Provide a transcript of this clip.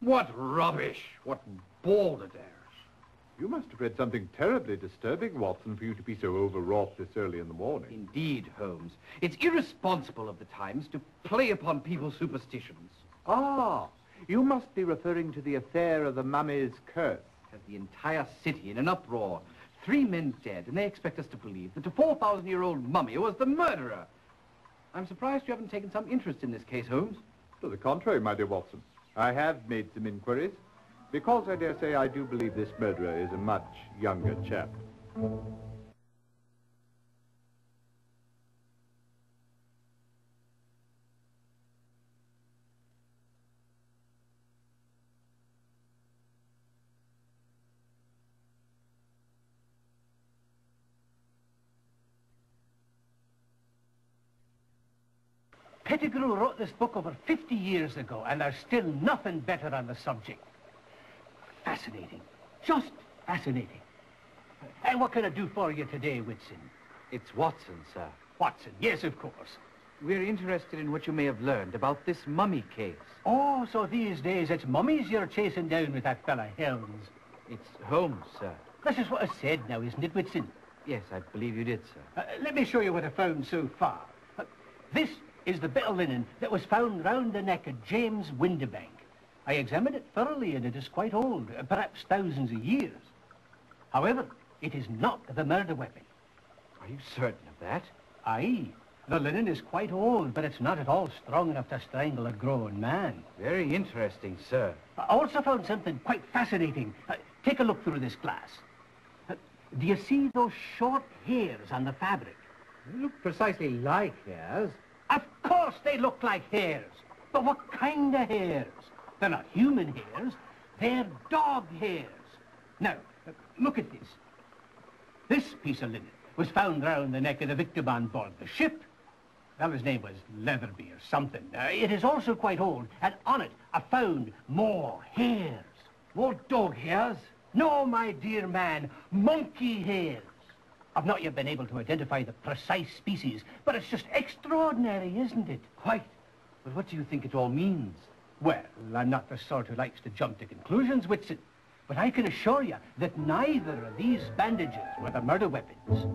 What rubbish! What balderdash! You must have read something terribly disturbing, Watson, for you to be so overwrought this early in the morning. Indeed, Holmes. It's irresponsible of the Times to play upon people's superstitions. Ah, you must be referring to the affair of the mummy's curse. Has the entire city in an uproar. 3 men dead, and they expect us to believe that a 4,000-year-old mummy was the murderer. I'm surprised you haven't taken some interest in this case, Holmes. To the contrary, my dear Watson. I have made some inquiries, because I dare say I do believe this murderer is a much younger chap. Pettigrew wrote this book over 50 years ago, and there's still nothing better on the subject. Fascinating. Just fascinating. And what can I do for you today, Whitson? It's Watson, sir. Watson, yes, of course. We're interested in what you may have learned about this mummy case. Oh, so these days it's mummies you're chasing down with that fella Holmes. It's Holmes, sir. That's just what I said now, isn't it, Whitson? Yes, I believe you did, sir. Let me show you what I found so far. This is the bit of linen that was found round the neck of James Windibank. I examined it thoroughly, and it is quite old, perhaps thousands of years. However, it is not the murder weapon. Are you certain of that? Aye. The linen is quite old, but it's not at all strong enough to strangle a grown man. Very interesting, sir. I also found something quite fascinating. Take a look through this glass. Do you see those short hairs on the fabric? They look precisely like hairs. Of course they look like hairs. But what kind of hairs? They're not human hairs. They're dog hairs. Now, look at this. This piece of linen was found round the neck of the victim on board the ship. Well, his name was Leatherby or something. It is also quite old, and on it I found more hairs. More dog hairs? No, my dear man, monkey hairs. I've not yet been able to identify the precise species, but it's just extraordinary, isn't it? Quite. But what do you think it all means? Well, I'm not the sort who likes to jump to conclusions, Whitson. But I can assure you that neither of these bandages were the murder weapons.